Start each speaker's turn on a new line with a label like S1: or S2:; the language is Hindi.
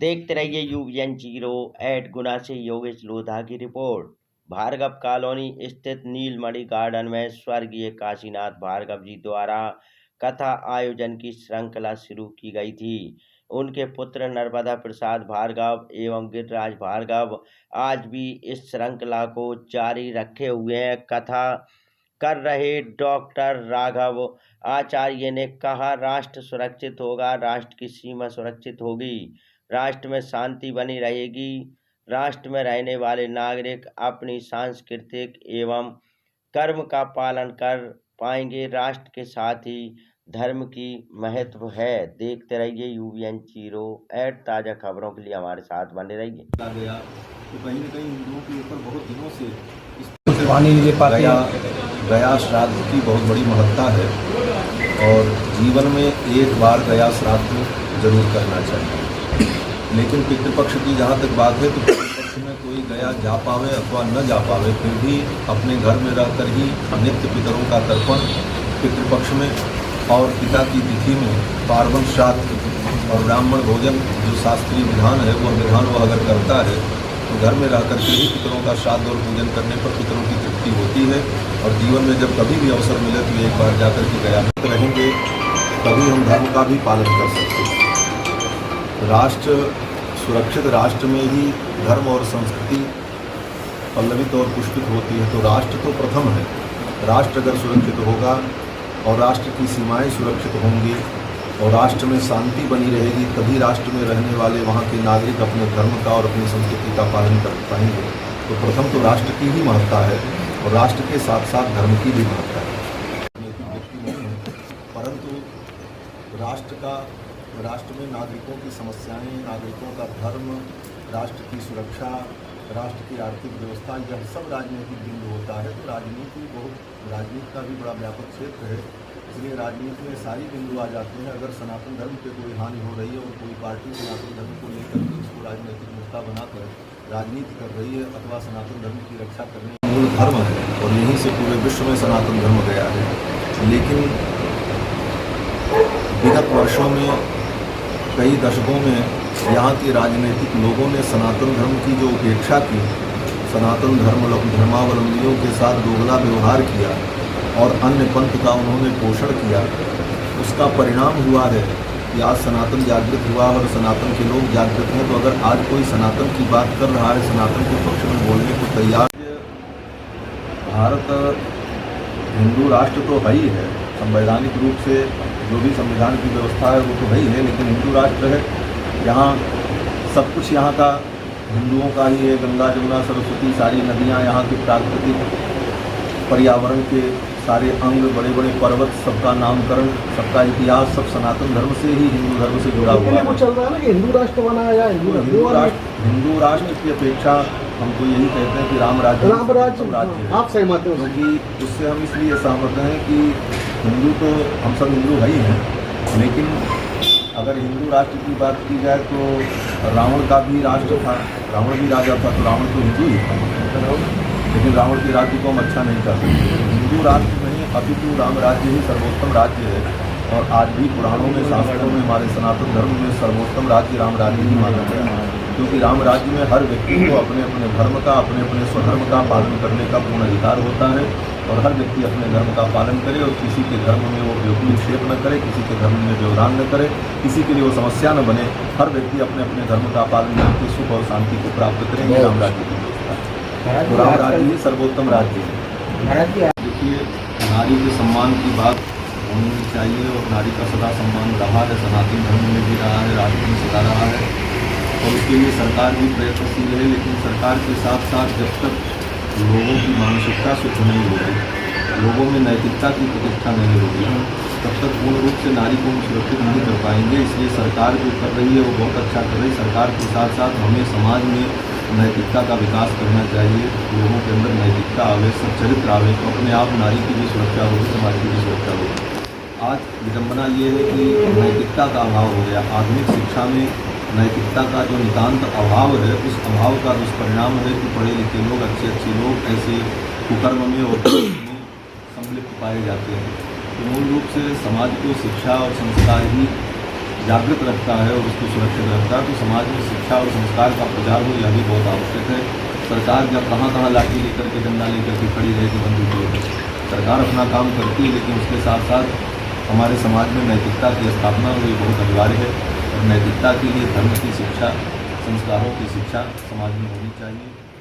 S1: देखते रहिए यूवीएन 08 गुना से योगेश लोधा की रिपोर्ट। भार्गव कॉलोनी स्थित नीलमणि गार्डन में स्वर्गीय काशीनाथ भार्गव जी द्वारा कथा आयोजन की श्रृंखला शुरू की गई थी। उनके पुत्र नर्मदा प्रसाद भार्गव एवं गिरिराज भार्गव आज भी इस श्रृंखला को जारी रखे हुए हैं। कथा कर रहे डॉक्टर राघव आचार्य ने कहा, राष्ट्र सुरक्षित होगा, राष्ट्र की सीमा सुरक्षित होगी, राष्ट्र में शांति बनी रहेगी, राष्ट्र में रहने वाले नागरिक अपनी सांस्कृतिक एवं कर्म का पालन कर पाएंगे, राष्ट्र के साथ ही धर्म की महत्व है। देखते रहिए यूवीएन 08 ताज़ा खबरों के लिए हमारे साथ बने रहिए।
S2: गया तो कहीं न कहीं हिंदुओं के ऊपर बहुत दिनों से गया श्राद्ध की बहुत बड़ी महत्ता है और जीवन में एक बार गया श्राद्ध जरूर करना चाहिए। लेकिन पितृपक्ष की जहाँ तक बात है तो पितृपक्ष में कोई गया जा पावे अथवा न जा पावे, फिर भी अपने घर में रहकर ही नित्य पितरों का तर्पण पितृपक्ष में और पिता की तिथि में पार्वन श्राद्ध और ब्राह्मण भोजन जो शास्त्रीय विधान है वो विधान वह अगर करता है तो घर में रह करके ही पितरों का श्राद्ध और पूजन करने पर पितरों की तृप्ति होती है। और जीवन में जब कभी भी अवसर मिले तो एक बार जाकर के गया रहेंगे, तभी हम धर्म का भी पालन कर सकते हैं। राष्ट्र सुरक्षित राष्ट्र में ही धर्म और संस्कृति पल्लवित और पुष्पित होती है। तो राष्ट्र तो प्रथम है। राष्ट्र अगर सुरक्षित होगा और राष्ट्र की सीमाएं सुरक्षित होंगी और राष्ट्र में शांति बनी रहेगी, तभी राष्ट्र में रहने वाले वहाँ के नागरिक अपने धर्म का और अपनी संस्कृति का पालन कर पाएंगे। तो प्रथम तो राष्ट्र की ही महत्ता है और राष्ट्र के साथ साथ धर्म की भी महत्ता है। व्यक्ति नहीं है, परंतु राष्ट्र में नागरिकों की समस्याएं, नागरिकों का धर्म, राष्ट्र की सुरक्षा, राष्ट्र की आर्थिक व्यवस्था, यह सब राजनीतिक बिंदु होता है। तो राजनीति का भी बड़ा व्यापक क्षेत्र है, इसलिए राजनीति में सारी बिंदु आ जाते हैं। अगर सनातन धर्म पे कोई हानि हो रही है और कोई पार्टी सनातन धर्म को लेकर के उसको राजनीतिक मुद्दा बनाकर राजनीति कर रही है अथवा सनातन धर्म की रक्षा करने मूल धर्म है और यहीं से पूरे विश्व में सनातन धर्म गया है। लेकिन विगत वर्षों में कई दशकों में यहाँ के राजनीतिक लोगों ने सनातन धर्म की जो उपेक्षा की, सनातन धर्मावलंबियों के साथ दोगला व्यवहार किया और अन्य पंथ का उन्होंने पोषण किया, उसका परिणाम हुआ है कि आज सनातन जागृत हुआ और सनातन के लोग जागृत हैं। तो अगर आज कोई सनातन की बात कर रहा है, सनातन के पक्ष में बोलने को तैयार, भारत हिंदू राष्ट्र तो है ही है, संवैधानिक रूप से जो भी संविधान की व्यवस्था है वो तो है ही है, लेकिन हिंदू राष्ट्र है, यहाँ सब कुछ यहाँ का हिंदुओं का ही है। गंगा जमुना सरस्वती सारी नदियाँ, यहाँ के प्राकृतिक पर्यावरण के सारे अंग, बड़े बड़े पर्वत, सबका नामकरण, सबका इतिहास सब सनातन धर्म से ही, हिंदू धर्म से जुड़ा हुआ है।
S3: चल रहा है ना कि हिंदू राष्ट्र बनाया जाए,
S2: हिंदू राष्ट्र की अपेक्षा हम तो यही कहते हैं कि राम राज्य
S3: आप सहमत हैं?
S2: क्योंकि उससे हम इसलिए सहमत हैं कि हिंदू तो हम सब हिंदू है ही हैं, लेकिन अगर हिंदू राष्ट्र की बात की जाए तो रावण का भी राष्ट्र था, रावण भी राजा था, तो रावण तो हिंदू ही था, लेकिन रावण के राज्य को हम अच्छा नहीं कर सकते। हिंदू राष्ट्र नहीं, अपितु राम राज्य ही सर्वोत्तम राज्य है। और आज भी पुराणों में, शास्त्रों में, हमारे सनातन धर्म में सर्वोत्तम राज्य राम राज्य ही माना गया है, क्योंकि राम राज्य में हर व्यक्ति को अपने अपने धर्म का, अपने अपने स्वधर्म का पालन करने का पूर्ण अधिकार होता है और हर व्यक्ति अपने धर्म का पालन करे और किसी के धर्म में वो विक्षेप न करे, किसी के धर्म में व्यवधान न करे, किसी के लिए वो समस्या न बने। हर व्यक्ति अपने अपने धर्म का पालन करके सुख और शांति को प्राप्त करेंगे। राम राज्य की व्यवस्था, तो राम राज्य ही सर्वोत्तम राज्य है। देखिए, नारी के सम्मान की बात होनी चाहिए और नारी का सदा सम्मान रहा है, सनातन धर्म में भी रहा है, राष्ट्र में सदा रहा है और उसके लिए सरकार भी प्रयत्नशील है। लेकिन सरकार के साथ साथ जब तक लोगों की मानसिकता शुद्ध नहीं होगी, लोगों में नैतिकता की प्रतिष्ठा नहीं होगी, तब तक पूर्ण रूप से नारी को हम सुरक्षित नहीं कर पाएंगे। इसलिए सरकार जो कर रही है वो बहुत अच्छा कर रही है। सरकार के साथ साथ हमें समाज में नैतिकता का विकास करना चाहिए, लोगों के अंदर नैतिकता आवे, सच्चरित्र आवे, तो अपने आप नारी की भी सुरक्षा होगी, समाज की भी सुरक्षा होगी। आज विडम्बना ये है कि नैतिकता का अभाव हो गया। आधुनिक शिक्षा में नैतिकता का जो नितांत अभाव है, उस अभाव का दुष्परिणाम है कि पढ़े लिखे लोग, अच्छे लोग ऐसे कुकर्म में और सम्मिलित पाए जाते हैं। तो मूल रूप से समाज को शिक्षा और संस्कार ही जागृत रखता है और उसको सुरक्षित रखता है, तो समाज में शिक्षा और संस्कार का प्रचार हो, यह भी बहुत आवश्यक है। सरकार जब कहाँ लाठी लेकर के डंडा लेकर के खड़ी रहेगी बंदूक लेकर, सरकार अपना काम करती है, लेकिन उसके साथ साथ हमारे समाज में नैतिकता की स्थापना ये बहुत अनिवार्य है। और नैतिकता के लिए धर्म की शिक्षा, संस्कारों की शिक्षा समाज में होनी चाहिए।